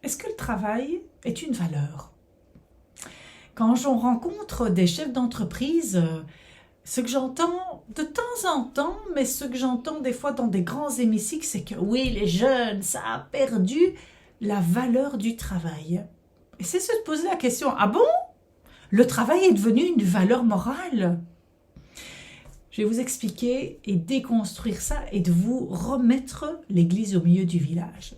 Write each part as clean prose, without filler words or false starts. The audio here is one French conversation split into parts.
Est-ce que le travail est une valeur? Quand on rencontre des chefs d'entreprise, ce que j'entends de temps en temps, mais ce que j'entends des fois dans des grands hémicycles, c'est que oui, les jeunes, ça a perdu la valeur du travail. Et c'est se poser la question, ah bon? Le travail est devenu une valeur morale? Je vais vous expliquer et déconstruire ça et de vous remettre l'église au milieu du village.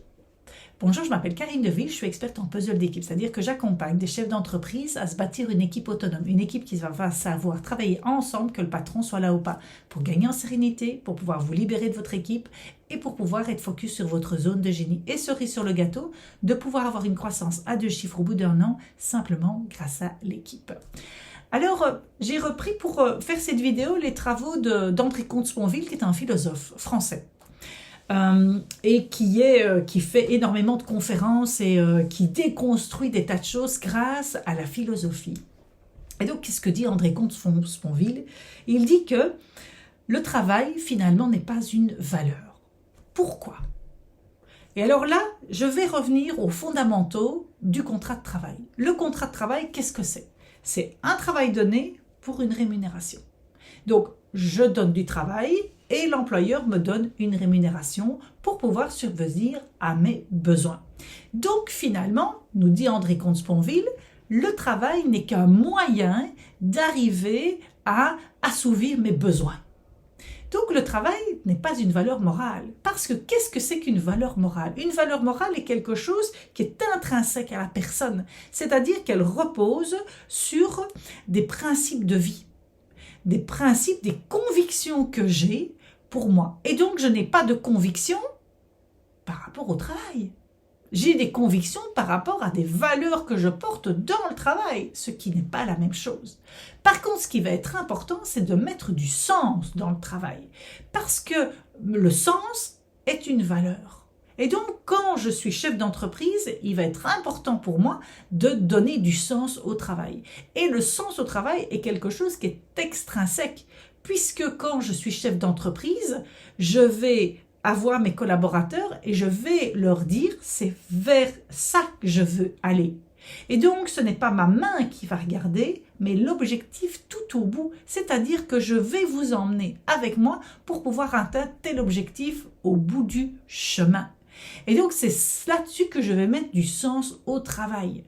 Bonjour, je m'appelle Karine Deville, je suis experte en puzzle d'équipe, c'est-à-dire que j'accompagne des chefs d'entreprise à se bâtir une équipe autonome, une équipe qui va savoir travailler ensemble, que le patron soit là ou pas, pour gagner en sérénité, pour pouvoir vous libérer de votre équipe et pour pouvoir être focus sur votre zone de génie. Et cerise sur le gâteau, de pouvoir avoir une croissance à 2 chiffres au bout d'1 an, simplement grâce à l'équipe. Alors, j'ai repris pour faire cette vidéo les travaux d'André Comte-Sponville, qui est un philosophe français. Et qui fait énormément de conférences et qui déconstruit des tas de choses grâce à la philosophie. Et donc, qu'est-ce que dit André Comte-Sponville? Il dit que le travail, finalement, n'est pas une valeur. Pourquoi? Et alors là, je vais revenir aux fondamentaux du contrat de travail. Le contrat de travail, qu'est-ce que c'est? C'est un travail donné pour une rémunération. Donc, je donne du travail et l'employeur me donne une rémunération pour pouvoir subvenir à mes besoins. Donc, finalement, nous dit André Comte-Sponville, le travail n'est qu'un moyen d'arriver à assouvir mes besoins. Donc, le travail n'est pas une valeur morale. Parce que qu'est-ce que c'est qu'une valeur morale? Une valeur morale est quelque chose qui est intrinsèque à la personne, c'est-à-dire qu'elle repose sur des principes de vie, des principes, des convictions que j'ai pour moi. Et donc, je n'ai pas de conviction par rapport au travail. J'ai des convictions par rapport à des valeurs que je porte dans le travail, ce qui n'est pas la même chose. Par contre, ce qui va être important, c'est de mettre du sens dans le travail, parce que le sens est une valeur. Et donc, quand je suis chef d'entreprise, il va être important pour moi de donner du sens au travail. Et le sens au travail est quelque chose qui est extrinsèque, puisque quand je suis chef d'entreprise, je vais avoir mes collaborateurs et je vais leur dire c'est vers ça que je veux aller. Et donc ce n'est pas ma main qui va regarder, mais l'objectif tout au bout, c'est-à-dire que je vais vous emmener avec moi pour pouvoir atteindre tel objectif au bout du chemin. Et donc c'est là-dessus que je vais mettre du sens au travail.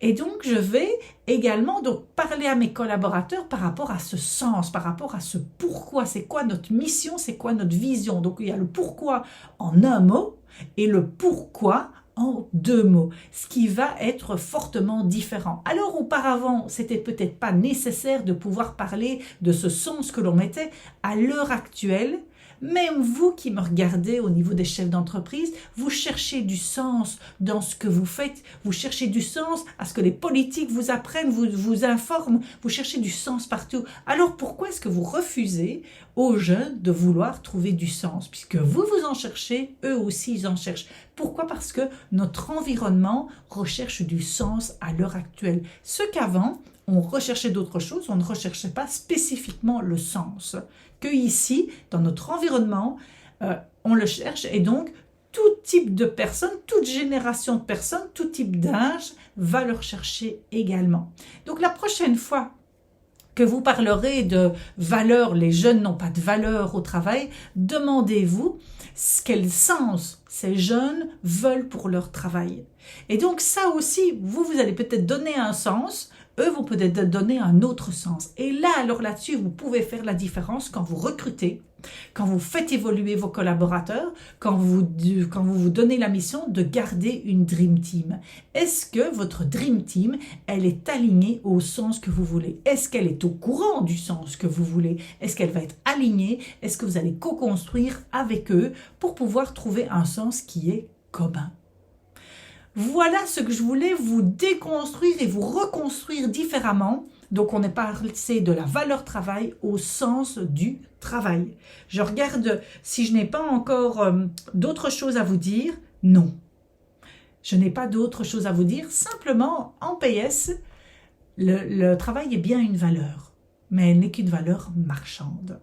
Et donc je vais également donc parler à mes collaborateurs par rapport à ce sens, par rapport à ce pourquoi, c'est quoi notre mission, c'est quoi notre vision. Donc il y a le pourquoi en un mot et le pourquoi en 2 mots, ce qui va être fortement différent. Alors auparavant, c'était peut-être pas nécessaire de pouvoir parler de ce sens que l'on mettait. À l'heure actuelle, même vous qui me regardez au niveau des chefs d'entreprise, vous cherchez du sens dans ce que vous faites, vous cherchez du sens à ce que les politiques vous apprennent, vous informent, vous cherchez du sens partout. Alors pourquoi est-ce que vous refusez aux jeunes de vouloir trouver du sens? Puisque vous en cherchez, eux aussi ils en cherchent. Pourquoi? Parce que notre environnement recherche du sens à l'heure actuelle. Ce qu'avant, on recherchait d'autres choses, on ne recherchait pas spécifiquement le sens. Que ici, dans notre environnement, on le cherche et donc tout type de personnes, toute génération de personnes, tout type d'âge va le rechercher également. Donc la prochaine fois que vous parlerez de valeur, les jeunes n'ont pas de valeur au travail, demandez-vous quel sens ces jeunes veulent pour leur travail. Et donc ça aussi, vous allez peut-être donner un sens, eux vont peut-être donner un autre sens. Et là, alors là-dessus, vous pouvez faire la différence quand vous recrutez, quand vous faites évoluer vos collaborateurs, quand vous vous donnez la mission de garder une Dream Team. Est-ce que votre Dream Team, elle est alignée au sens que vous voulez? Est-ce qu'elle est au courant du sens que vous voulez? Est-ce qu'elle va être alignée? Est-ce que vous allez co-construire avec eux pour pouvoir trouver un sens qui est commun? Voilà ce que je voulais vous déconstruire et vous reconstruire différemment. Donc, on est passé de la valeur travail au sens du travail. Je regarde si je n'ai pas encore d'autres choses à vous dire. Non, je n'ai pas d'autres choses à vous dire. Simplement, en PS, le travail est bien une valeur, mais elle n'est qu'une valeur marchande.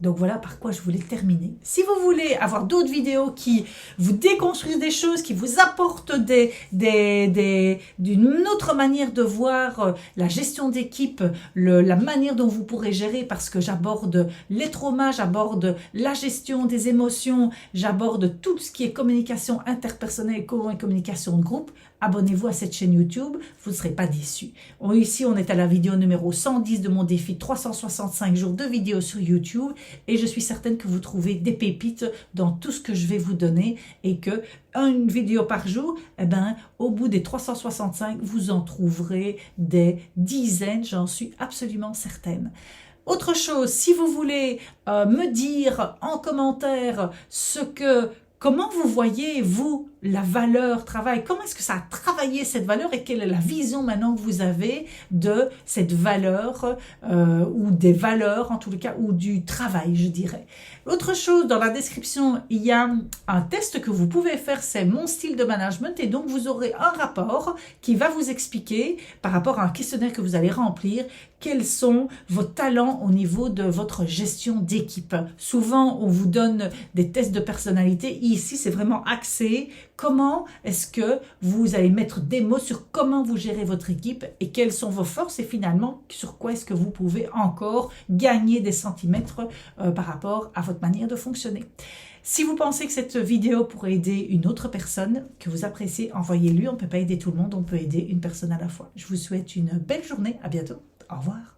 Donc voilà par quoi je voulais terminer. Si vous voulez avoir d'autres vidéos qui vous déconstruisent des choses, qui vous apportent d'une autre manière de voir la gestion d'équipe, la manière dont vous pourrez gérer, parce que j'aborde les traumas, j'aborde la gestion des émotions, j'aborde tout ce qui est communication interpersonnelle et communication de groupe, abonnez-vous à cette chaîne YouTube, vous ne serez pas déçus. Ici, on est à la vidéo numéro 110 de mon défi 365 jours de vidéos sur YouTube et je suis certaine que vous trouvez des pépites dans tout ce que je vais vous donner et que une vidéo par jour, eh ben, au bout des 365, vous en trouverez des dizaines, j'en suis absolument certaine. Autre chose, si vous voulez me dire en commentaire comment vous voyez, vous, la valeur travail, comment est-ce que ça a travaillé cette valeur et quelle est la vision maintenant que vous avez de cette valeur ou des valeurs en tout cas ou du travail, je dirais. Autre chose, dans la description, il y a un test que vous pouvez faire, c'est mon style de management et donc vous aurez un rapport qui va vous expliquer par rapport à un questionnaire que vous allez remplir quels sont vos talents au niveau de votre gestion d'équipe. Souvent, on vous donne des tests de personnalité. Ici, c'est vraiment axé. Comment est-ce que vous allez mettre des mots sur comment vous gérez votre équipe et quelles sont vos forces et finalement, sur quoi est-ce que vous pouvez encore gagner des centimètres par rapport à votre manière de fonctionner. Si vous pensez que cette vidéo pourrait aider une autre personne que vous appréciez, envoyez-lui. On ne peut pas aider tout le monde, on peut aider une personne à la fois. Je vous souhaite une belle journée. À bientôt. Au revoir.